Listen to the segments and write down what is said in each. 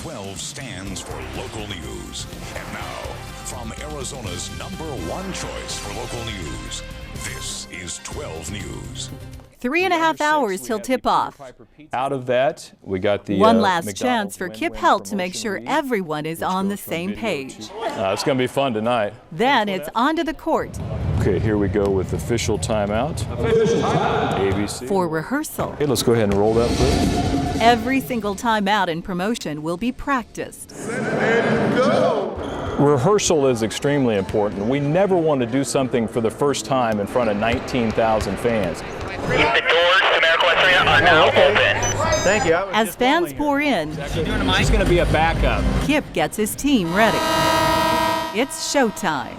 12 stands for local news. And now, from Arizona's #1 choice for local news, this is 12 News. 3.5 hours till tip-off. Out of that, we got the one last McDonald's chance for Kip win-win Helt to make promotion sure lead, everyone is which on the goes from same video page. It's going to be fun tonight. Then it's onto the court Okay, here we go with official timeout. ABC. for rehearsal. Okay, let's go ahead and roll that, please. Every single timeout in promotion will be practiced. Rehearsal is extremely important. We never want to do something for the first time in front of 19,000 fans. The doors to Miracle Arena are now open. Thank you. As fans pour in, It's going to be a backup. Kip gets his team ready. It's showtime.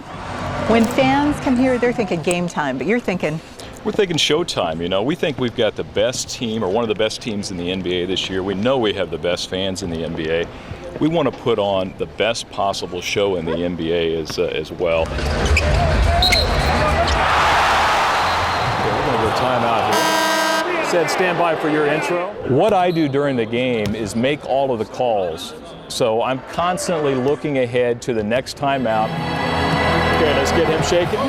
When fans come here, they're thinking game time, but you're thinking, We're thinking showtime, you know. We think we've got the best team, or one of the best teams in the NBA this year. We know we have the best fans in the NBA. We want to put on the best possible show in the NBA as well. Okay, we're going to go timeout here. Said stand by for your intro. What I do during the game is make all of the calls. So I'm constantly looking ahead to the next timeout. Okay, let's get him shaking.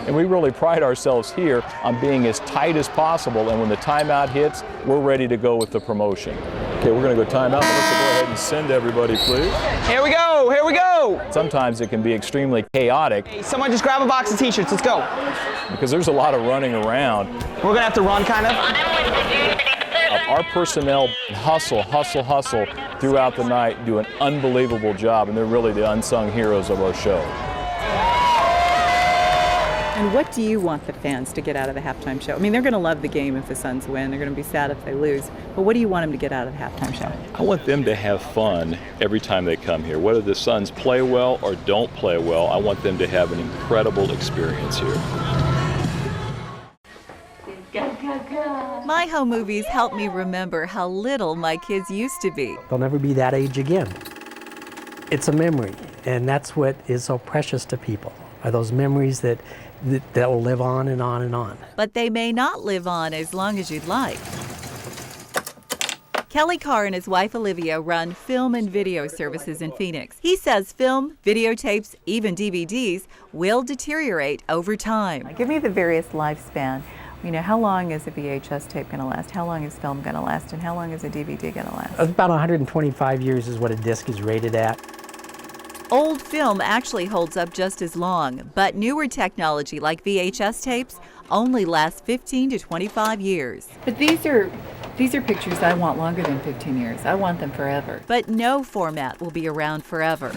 And we really pride ourselves here on being as tight as possible, and when the timeout hits, we're ready to go with the promotion. Okay, we're going to go timeout. Let's go ahead and send everybody, please. Here we go. Here we go. Sometimes it can be extremely chaotic Hey, someone just grab a box of t-shirts. Let's go. because there's a lot of running around. We're going to have to run kind of. Our personnel hustle throughout the night, do an unbelievable job, and they're really the unsung heroes of our show. and what do you want the fans to get out of the halftime show? I mean, they're going to love the game if the Suns win. They're going to be sad if they lose. But what do you want them to get out of the halftime show? I want them to have fun every time they come here. Whether the Suns play well or don't play well, I want them to have an incredible experience here. My home movies help me remember how little my kids used to be. They'll never be that age again. It's a memory, and that's what is so precious to people, are those memories that will live on and on and on. But they may not live on as long as you'd like. Kelly Carr and his wife Olivia run film and video services in Phoenix. He says film, videotapes, even DVDs will deteriorate over time. Give me the various lifespan. You know, how long is a VHS tape going to last? How long is film going to last? And how long is a DVD going to last? About 125 years is what a disc is rated at. Old film actually holds up just as long, but newer technology like VHS tapes only lasts 15 to 25 years. But these are pictures I want longer than 15 years. I want them forever. But no format will be around forever.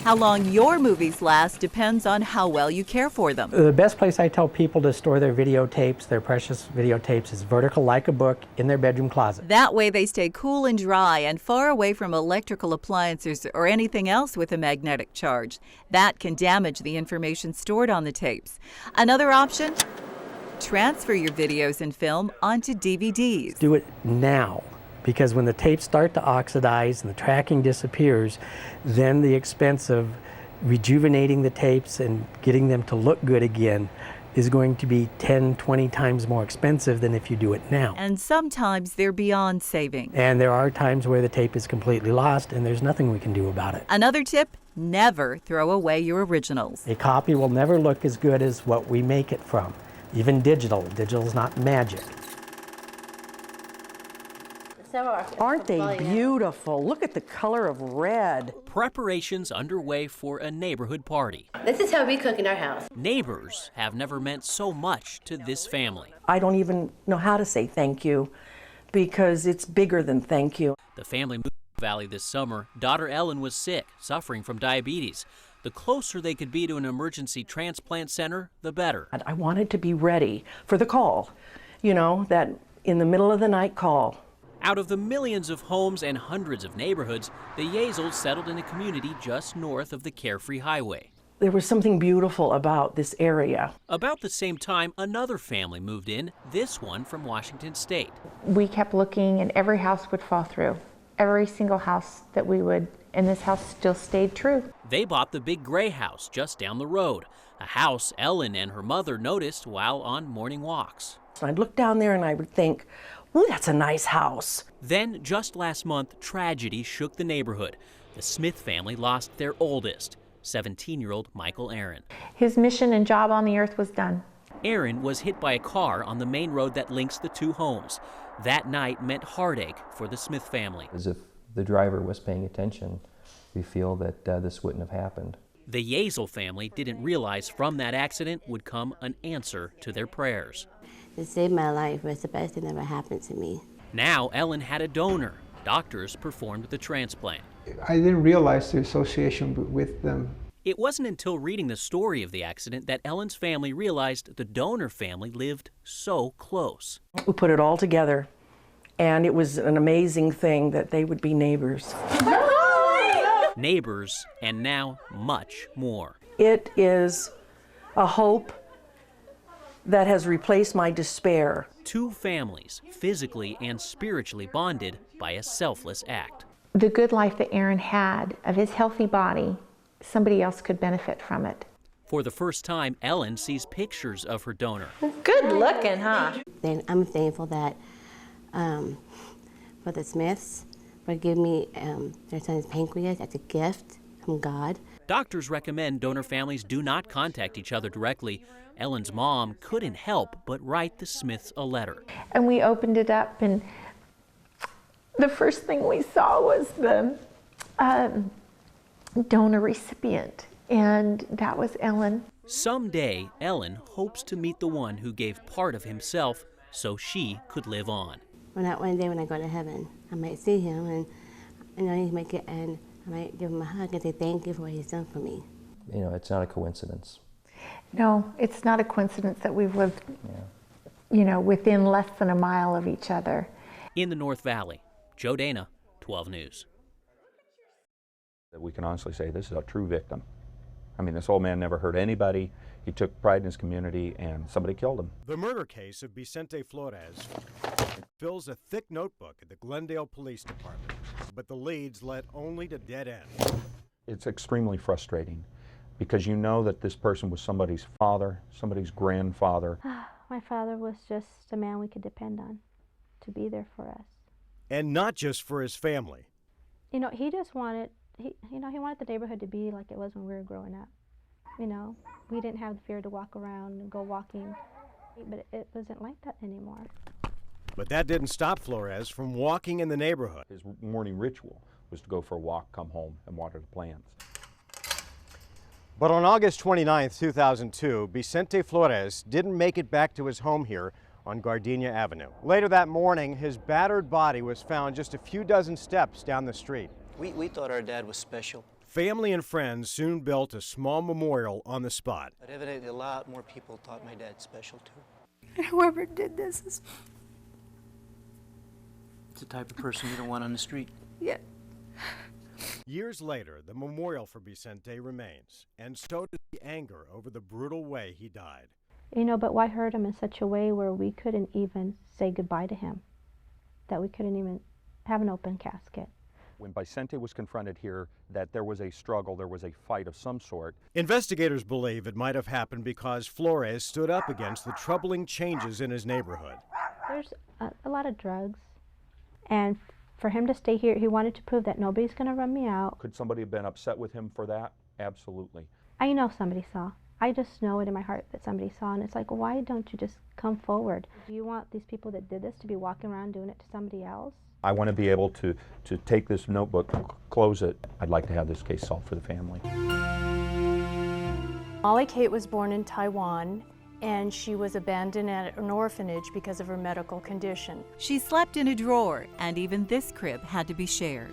How long your movies last depends on how well you care for them. The best place I tell people to store their videotapes, their precious videotapes, is vertical like a book in their bedroom closet. That way they stay cool and dry and far away from electrical appliances or anything else with a magnetic charge. That can damage the information stored on the tapes. Another option? Transfer your videos and film onto DVDs. Do it now, because when the tapes start to oxidize and the tracking disappears, then the expense of rejuvenating the tapes and getting them to look good again is going to be 10, 20 times more expensive than if you do it now. And sometimes they're beyond saving. And there are times where the tape is completely lost and there's nothing we can do about it. Another tip, never throw away your originals. A copy will never look as good as what we make it from. Even digital. Digital is not magic. Aren't they beautiful? Look at the color of red. Preparations underway for a neighborhood party. This is how we cook in our house. Neighbors have never meant so much to this family. I don't even know how to say thank you because it's bigger than thank you. The family moved to the Valley this summer. Daughter Ellen was sick, suffering from diabetes. The closer they could be to an emergency transplant center, the better. I wanted to be ready for the call, you know, that in the middle of the night call. Out of the millions of homes and hundreds of neighborhoods, the Yazels settled in a community just north of the Carefree Highway. There was something beautiful about this area. About the same time, another family moved in, this one from Washington State. We kept looking and every house would fall through. Every single house that we would, and this house still stayed true. They bought the big gray house just down the road, a house Ellen and her mother noticed while on morning walks. So I'd look down there and I would think, Ooh, that's a nice house. Then, just last month, tragedy shook the neighborhood. The Smith family lost their oldest, 17-year-old Michael Aaron. His mission and job on the earth was done. Aaron was hit by a car on the main road that links the two homes. That night meant heartache for the Smith family. As if the driver was paying attention, we feel that this wouldn't have happened. The Yazel family didn't realize from that accident would come an answer to their prayers. It saved my life. It's the best thing that ever happened to me. Now Ellen had a donor. Doctors performed the transplant. I didn't realize the association with them. It wasn't until reading the story of the accident that Ellen's family realized the donor family lived so close. We put it all together, and it was an amazing thing that they would be neighbors. Neighbors, and now much more. It is a hope that has replaced my despair. Two families, physically and spiritually bonded by a selfless act. The good life that Aaron had of his healthy body, somebody else could benefit from it. For the first time, Ellen sees pictures of her donor. Good looking, huh? Then I'm thankful that for the Smiths for giving me their son's pancreas as a gift from God. Doctors recommend donor families do not contact each other directly. Ellen's mom couldn't help but write the Smiths a letter. And we opened it up, and the first thing we saw was the donor recipient, and that was Ellen. Someday, Ellen hopes to meet the one who gave part of himself so she could live on. Well, not one day when I go to heaven, I might see him, and he might get, and I might give him a hug and say thank you for what he's done for me. You know, it's not a coincidence. No, it's not a coincidence that we've lived, within less than a mile of each other. In the North Valley, Joe Dana, 12 News. We can honestly say this is a true victim. I mean, this old man never hurt anybody. He took pride in his community, and somebody killed him. The murder case of Vicente Flores fills a thick notebook at the Glendale Police Department, but the leads led only to dead ends. It's extremely frustrating because you know that this person was somebody's father, somebody's grandfather. My father was just a man we could depend on to be there for us. And not just for his family. You know, he just wanted, he wanted the neighborhood to be like it was when we were growing up. You know, we didn't have the fear to walk around and go walking, but it wasn't like that anymore. But that didn't stop Flores from walking in the neighborhood. His morning ritual was to go for a walk, come home, and water the plants. But on August 29, 2002, Vicente Flores didn't make it back to his home here on Gardenia Avenue. Later that morning, his battered body was found just a few dozen steps down the street. We thought our dad was special. Family and friends soon built a small memorial on the spot. But evidently a lot more people thought my dad special too. And whoever did this is... It's the type of person you don't want on the street. Yeah. Years later, the memorial for Vicente remains, and so does the anger over the brutal way he died. You know, but why hurt him in such a way where we couldn't even say goodbye to him? That we couldn't even have an open casket. When Vicente was confronted here, that there was a struggle, there was a fight of some sort. Investigators believe it might have happened because Flores stood up against the troubling changes in his neighborhood. There's a lot of drugs, and for him to stay here, he wanted to prove that nobody's going to run me out. Could somebody have been upset with him for that? Absolutely. I know somebody saw. I just know it in my heart that somebody saw, and it's like, why don't you just come forward? Do you want these people that did this to be walking around doing it to somebody else? I want to be able to take this notebook, close it. I'd like to have this case solved for the family. Molly Kate was born in Taiwan, and she was abandoned at an orphanage because of her medical condition. She slept in a drawer, and even this crib had to be shared.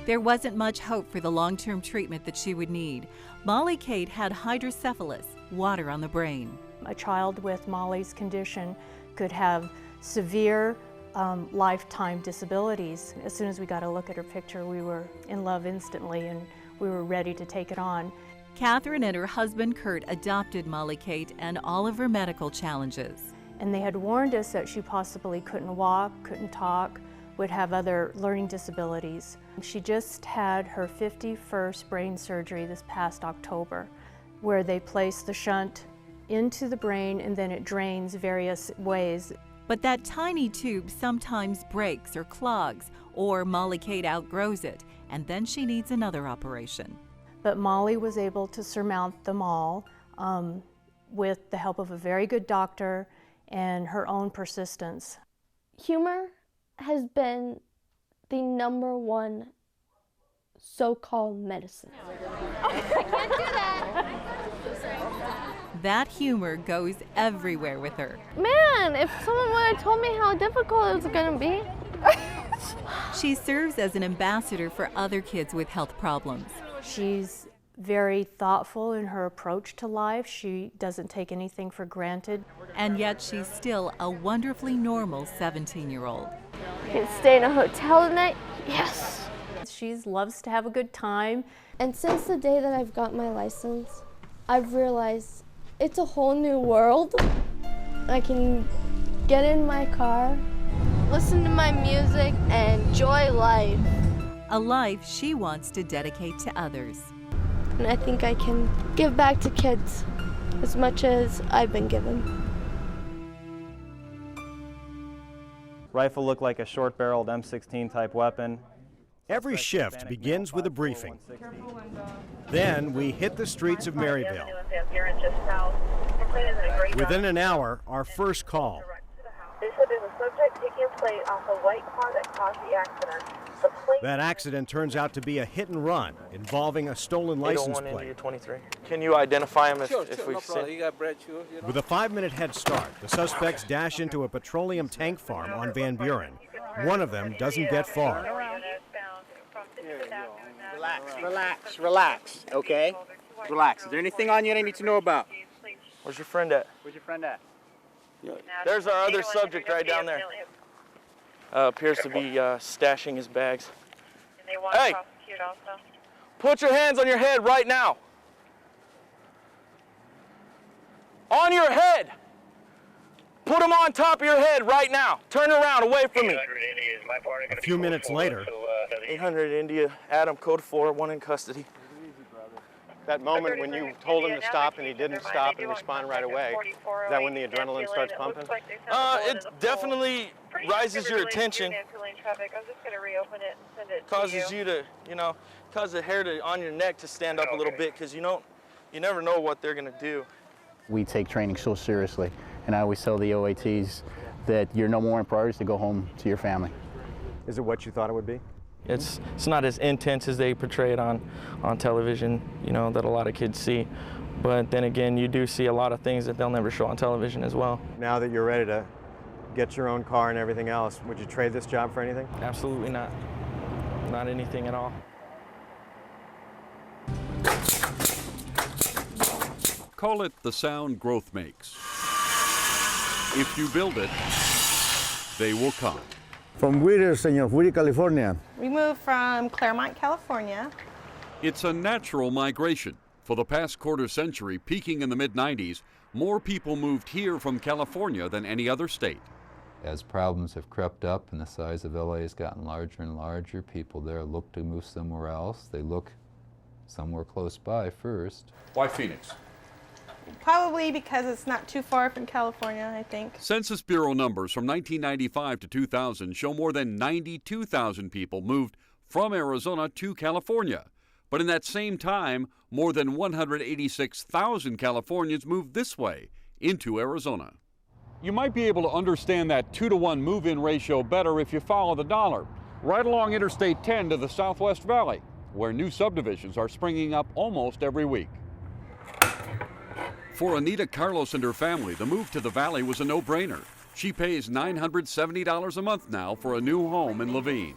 There wasn't much hope for the long-term treatment that she would need. Molly Kate had hydrocephalus, water on the brain. A child with Molly's condition could have severe lifetime disabilities. As soon as we got a look at her picture, we were in love instantly, and we were ready to take it on. Catherine and her husband Kurt adopted Molly Kate and all of her medical challenges. And they had warned us that she possibly couldn't walk, couldn't talk, would have other learning disabilities. She just had her 51st brain surgery this past October, where they place the shunt into the brain and then it drains various ways. But that tiny tube sometimes breaks or clogs, or Molly Kate outgrows it, and then she needs another operation. But Molly was able to surmount them all with the help of a very good doctor and her own persistence. Humor has been the #1 so-called medicine. I can't do that. That humor goes everywhere with her. Man, if someone would have told me how difficult it was going to be. She serves as an ambassador for other kids with health problems. She's very thoughtful in her approach to life. She doesn't take anything for granted. And yet she's still a wonderfully normal 17-year-old. Can stay in a hotel tonight? Yes. She loves to have a good time. And since the day that I've got my license, I've realized it's a whole new world. I can get in my car, listen to my music, and enjoy life. A life she wants to dedicate to others. And I think I can give back to kids as much as I've been given. Rifle looked like a short-barreled M16 type weapon. Every shift begins with a briefing. Then we hit the streets of Maryville. Within an hour, our first call. They said there's a subject taking a plate off a white car that caused the accident. That accident turns out to be a hit and run involving a stolen license plate. 23. Can you identify him Sure, if no we've problem. seen? You got bread, sure, you know? With a 5-minute head start, the suspects dash into a petroleum tank farm on Van Buren. One of them doesn't get far. Relax, okay? Relax. Is there anything on you that I need to know about? Where's your friend at? Where's your friend at? There's our other subject right down there. Appears to be stashing his bags. Hey! Put your hands on your head right now. On your head! Put them on top of your head right now. Turn around, away from me. A few minutes later, 800 India, Adam, code 4, 1 in custody. that moment when you told him to stop and he didn't stop and respond right away, is that when the adrenaline starts pumping? It definitely rises your attention. Causes you to, cause the hair on your neck to stand up a little bit, because you never know what they're gonna do. We take training so seriously, and I always tell the OATs that your number one priority is to go home to your family. Is it what you thought it would be? It's not as intense as they portray it on television, that a lot of kids see. But then again, you do see a lot of things that they'll never show on television as well. Now that you're ready to get your own car and everything else, would you trade this job for anything? Absolutely not. Not anything at all. Call it the sound growth makes. If you build it, they will come. From Whittier, Senor, Whittier, California. We moved from Claremont, California. It's a natural migration. For the past quarter century, peaking in the mid-90s, more people moved here from California than any other state. As problems have crept up and the size of LA has gotten larger and larger, people there look to move somewhere else. They look somewhere close by first. Why Phoenix? Probably because it's not too far from California, I think. Census Bureau numbers from 1995 to 2000 show more than 92,000 people moved from Arizona to California. But in that same time, more than 186,000 Californians moved this way, into Arizona. You might be able to understand that 2-to-1 move-in ratio better if you follow the dollar, right along Interstate 10 to the Southwest Valley, where new subdivisions are springing up almost every week. For Anita Carlos and her family, the move to the Valley was a no-brainer. She pays $970 a month now for a new home in Laveen.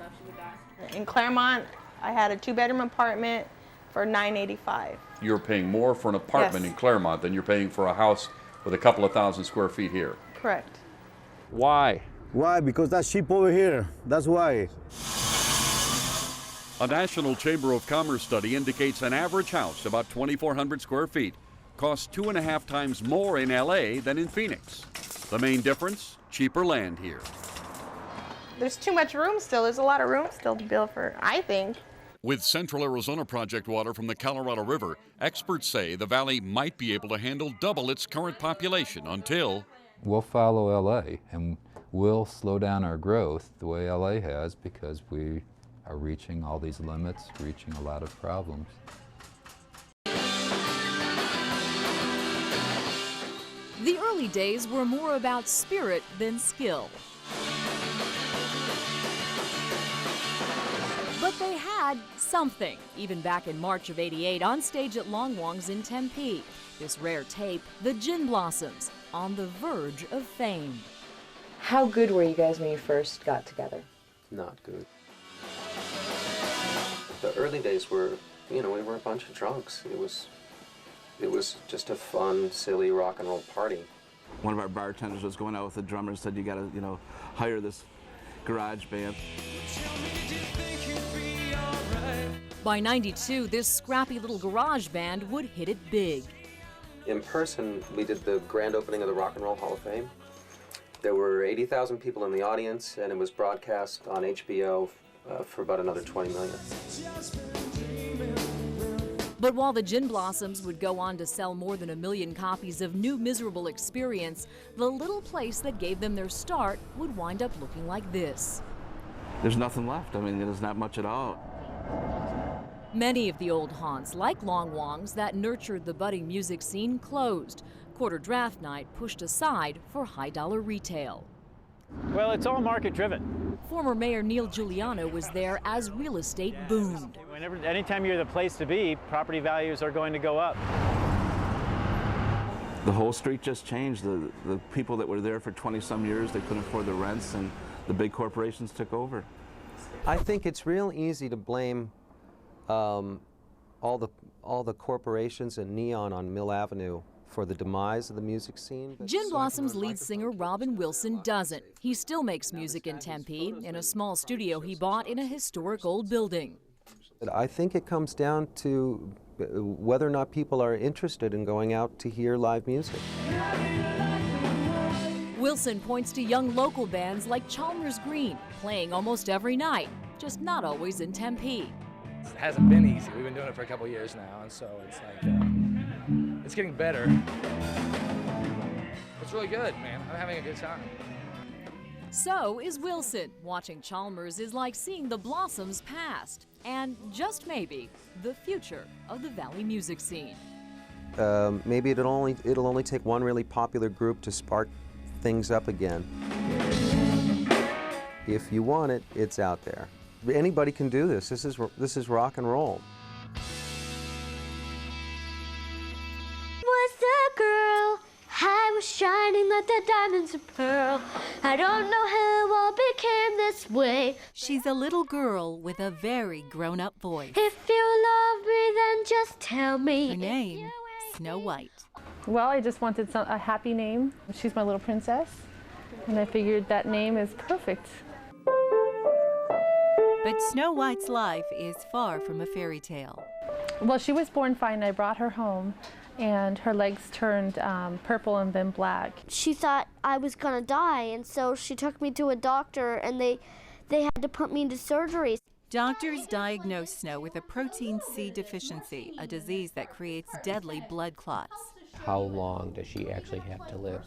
In Claremont, I had a 2-bedroom apartment for $985. You're paying more for an apartment Yes. in Claremont than you're paying for a house with a couple of thousand square feet here. Correct. Why? Why? Because that's cheap over here. That's why. A National Chamber of Commerce study indicates an average house, about 2,400 square feet, costs 2.5 times more in LA than in Phoenix. The main difference? Cheaper land here. There's too much room still. There's a lot of room still to build for, I think. With Central Arizona Project water from the Colorado River, experts say the valley might be able to handle double its current population until we'll follow LA, and we'll slow down our growth the way LA has, because we are reaching all these limits, reaching a lot of problems. The early days were more about spirit than skill. But they had something, even back in March of '88 on stage at Long Wong's in Tempe. This rare tape, The Gin Blossoms, on the verge of fame. How good were you guys when you first got together? Not good. The early days were, we were a bunch of drunks. It was just a fun, silly rock and roll party. One of our bartenders was going out with the drummer and said, you gotta, hire this garage band. By '92, this scrappy little garage band would hit it big. In person, we did the grand opening of the Rock and Roll Hall of Fame. There were 80,000 people in the audience, and it was broadcast on HBO for about another 20 million. But while the Gin Blossoms would go on to sell more than 1 million copies of New Miserable Experience, the little place that gave them their start would wind up looking like this. There's nothing left. There's not much at all. Many of the old haunts, like Long Wong's that nurtured the budding music scene, closed. Quarter Draft Night pushed aside for high-dollar retail. Well, it's all market-driven. Former Mayor Neil Giuliano was there as real estate boomed. Anytime you're the place to be, property values are going to go up. The whole street just changed. The people that were there for 20-some years, they couldn't afford the rents, and the big corporations took over. I think it's real easy to blame all the corporations and neon on Mill Avenue for the demise of the music scene. Gin Blossom's lead singer Robin Wilson doesn't. He still makes music in Tempe in a small studio he bought in a historic old building. I think it comes down to whether or not people are interested in going out to hear live music. Wilson points to young local bands like Chalmers Green, playing almost every night, just not always in Tempe. It hasn't been easy. We've been doing it for a couple years now, and so it's like, it's getting better. It's really good, man. I'm having a good time. So is Wilson. Watching Chalmers is like seeing the Blossoms past, and just maybe, the future of the Valley music scene. Maybe it'll only take one really popular group to spark things up again. If you want it, it's out there. Anybody can do this. This is rock and roll. Was a girl, I was shining like the diamonds of pearl. I don't know how I became this way. She's a little girl with a very grown-up voice. If you love me, then just tell me. Her name, Snow White. Well, I just wanted a happy name. She's my little princess, and I figured that name is perfect. But Snow White's life is far from a fairy tale. Well, she was born fine. I brought her home, and her legs turned purple and then black. She thought I was gonna die, and so she took me to a doctor, and they had to put me into surgery. Doctors diagnosed Snow with a protein C deficiency, a disease that creates deadly blood clots. How long does she actually have to live?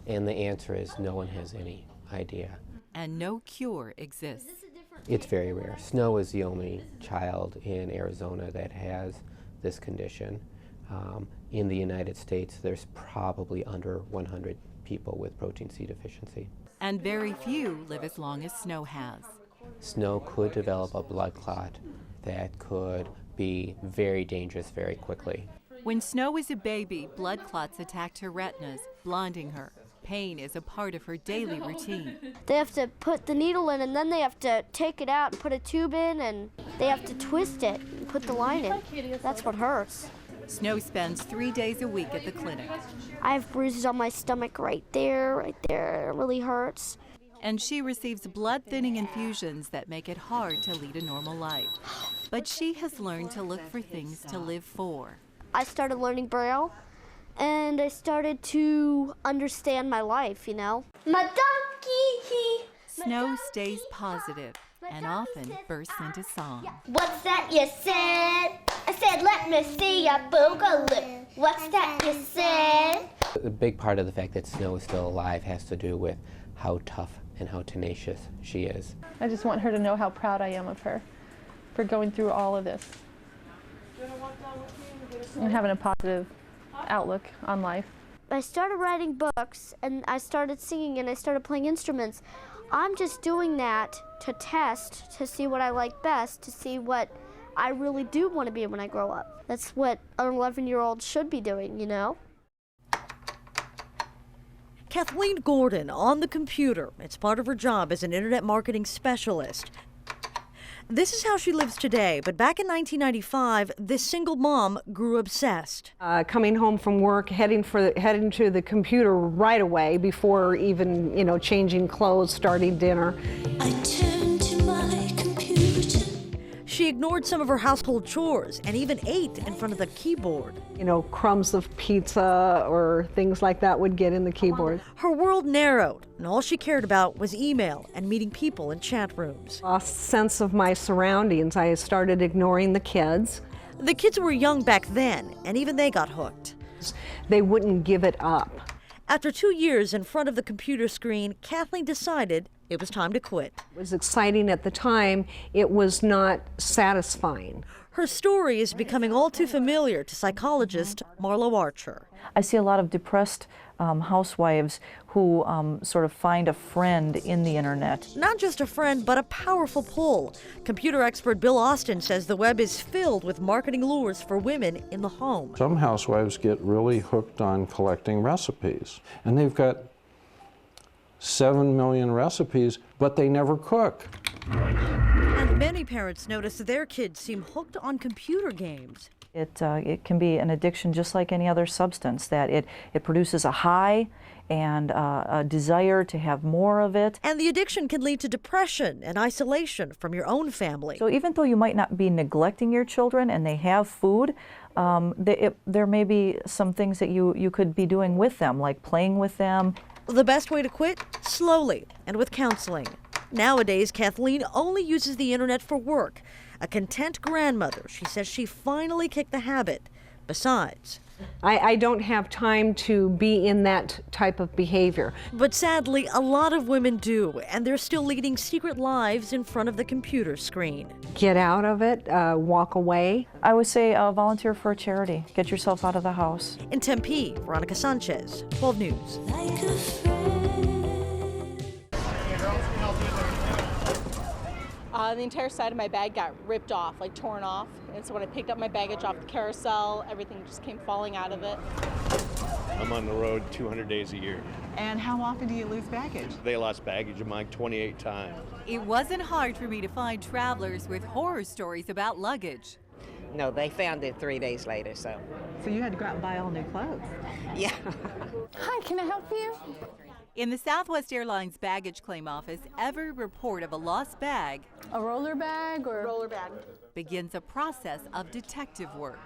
And the answer is no one has any idea. And no cure exists. It's very rare. Snow is the only child in Arizona that has this condition. In the United States, there's probably under 100 people with protein C deficiency. And very few live as long as Snow has. Snow could develop a blood clot that could be very dangerous very quickly. When Snow was a baby, blood clots attacked her retinas, blinding her. Pain is a part of her daily routine. They have to put the needle in, and then they have to take it out and put a tube in, and they have to twist it and put the line in. That's what hurts. Snow spends 3 days a week at the clinic. I have bruises on my stomach right there. It really hurts. And she receives blood-thinning infusions that make it hard to lead a normal life. But she has learned to look for things to live for. I started learning Braille, and I started to understand my life, you know. My donkey! Snow stays positive and often bursts into song. What's that you said? I said, let me see your boogaloo. What's that you said? A big part of the fact that Snow is still alive has to do with how tough and how tenacious she is. I just want her to know how proud I am of her for going through all of this and having a positive outlook on life. I started writing books and I started singing and I started playing instruments. I'm just doing that to test, to see what I like best, to see what I really do want to be when I grow up. That's what an 11-year-old should be doing, you know? Kathleen Gordon on the computer. It's part of her job as an internet marketing specialist. This is how she lives today, but back in 1995, this single mom grew obsessed. Coming home from work, heading to the computer right away before even, changing clothes, starting dinner. I turned to my computer. She ignored some of her household chores and even ate in front of the keyboard. Crumbs of pizza or things like that would get in the keyboard. Her world narrowed, and all she cared about was email and meeting people in chat rooms. Lost sense of my surroundings. I started ignoring the kids. The kids were young back then, and even they got hooked. They wouldn't give it up. After 2 years in front of the computer screen, Kathleen decided it was time to quit. It was exciting at the time. It was not satisfying. Her story is becoming all too familiar to psychologist Marlo Archer. I see a lot of depressed housewives who sort of find a friend in the internet. Not just a friend, but a powerful pull. Computer expert Bill Austin says the web is filled with marketing lures for women in the home. Some housewives get really hooked on collecting recipes, and they've got 7 million recipes, but they never cook. And many parents notice their kids seem hooked on computer games. It can be an addiction just like any other substance, that it produces a high and a desire to have more of it. And the addiction can lead to depression and isolation from your own family. So even though you might not be neglecting your children and they have food, there may be some things that you could be doing with them, like playing with them. The best way to quit? Slowly and with counseling. Nowadays, Kathleen only uses the internet for work. A content grandmother, she says she finally kicked the habit. Besides, I don't have time to be in that type of behavior. But sadly, a lot of women do, and they're still leading secret lives in front of the computer screen. Get out of it, walk away. I would say volunteer for a charity. Get yourself out of the house. In Tempe, Veronica Sanchez, 12 News. The entire side of my bag got ripped off, like torn off. And so when I picked up my baggage off the carousel, everything just came falling out of it. I'm on the road 200 days a year. And how often do you lose baggage? They lost baggage of mine 28 times. It wasn't hard for me to find travelers with horror stories about luggage. No, they found it 3 days later, so. So you had to go out and buy all new clothes? Yeah. Hi, can I help you? In the Southwest Airlines baggage claim office, every report of a lost bag, A roller bag or? Roller bag. begins a process of detective work.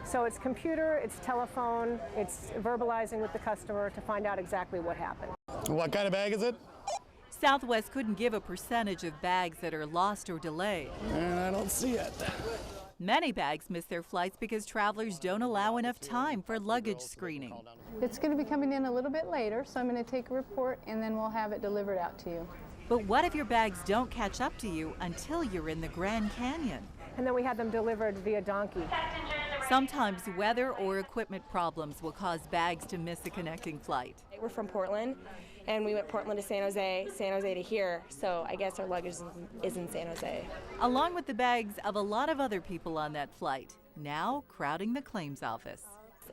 So it's computer, it's telephone, it's verbalizing with the customer to find out exactly what happened. What kind of bag is it? Southwest couldn't give a percentage of bags that are lost or delayed. I don't see it. Many bags miss their flights because travelers don't allow enough time for luggage screening. It's going to be coming in a little bit later, so I'm going to take a report and then we'll have it delivered out to you. But what if your bags don't catch up to you until you're in the Grand Canyon? And then we had them delivered via donkey. Sometimes weather or equipment problems will cause bags to miss a connecting flight. We're from Portland, and we went Portland to San Jose to here, so I guess our luggage is in San Jose. Along with the bags of a lot of other people on that flight, now crowding the claims office.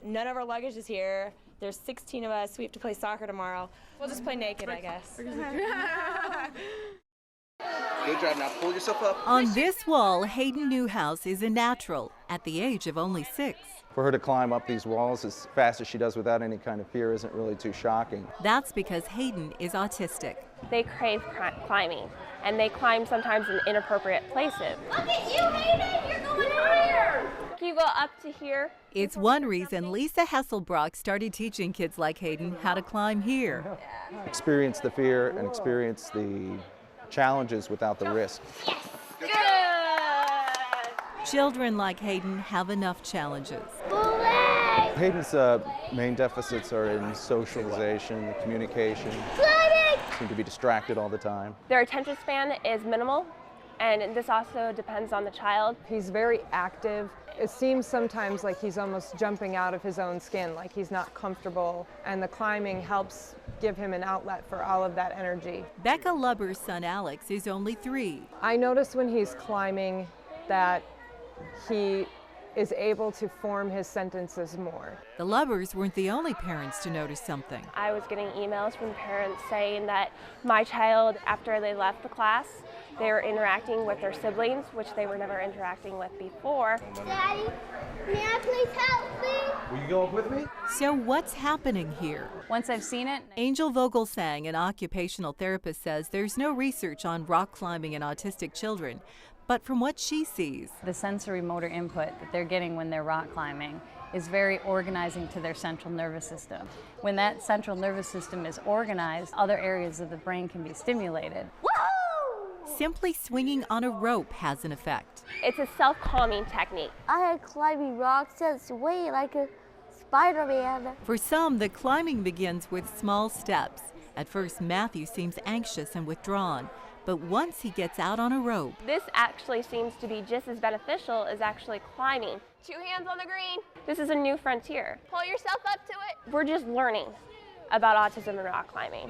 None of our luggage is here. There's 16 of us. We have to play soccer tomorrow. We'll just play naked, I guess. Good job. Now pull yourself up. On this wall, Hayden Newhouse is a natural at the age of only 6. For her to climb up these walls as fast as she does without any kind of fear isn't really too shocking. That's because Hayden is autistic. They crave climbing, and they climb sometimes in inappropriate places. Look at you, Hayden! You're going higher! You go up to here. It's one reason Lisa Hesselbrock started teaching kids like Hayden how to climb here. Experience the fear and experience the challenges without the risk. Children like Hayden have enough challenges. Bullet! Hayden's main deficits are in socialization, communication, seem to be distracted all the time. Their attention span is minimal, and this also depends on the child. He's very active. It seems sometimes like he's almost jumping out of his own skin, like he's not comfortable, and the climbing helps give him an outlet for all of that energy. Becca Lubber's son Alex is only 3. I notice when he's climbing that he is able to form his sentences more. The Lubbers weren't the only parents to notice something. I was getting emails from parents saying that my child, after they left the class, they were interacting with their siblings, which they were never interacting with before. Daddy, may I please help me? Will you go up with me? So what's happening here? Once I've seen it. Angel Vogelsang, an occupational therapist, says there's no research on rock climbing in autistic children. But from what she sees, the sensory motor input that they're getting when they're rock climbing is very organizing to their central nervous system. When that central nervous system is organized, other areas of the brain can be stimulated. Simply swinging on a rope has an effect. It's a self-calming technique. I had climbing rocks that's way like a Spider-Man. For some, the climbing begins with small steps. At first, Matthew seems anxious and withdrawn. But once he gets out on a rope, this actually seems to be just as beneficial as actually climbing. 2 hands on the green. This is a new frontier. Pull yourself up to it. We're just learning about autism and rock climbing.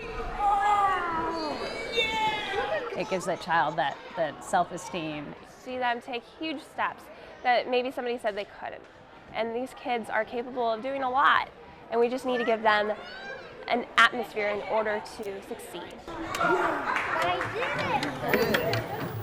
It gives that child that self-esteem. See them take huge steps that maybe somebody said they couldn't. And these kids are capable of doing a lot. And we just need to give them an atmosphere in order to succeed. I did it!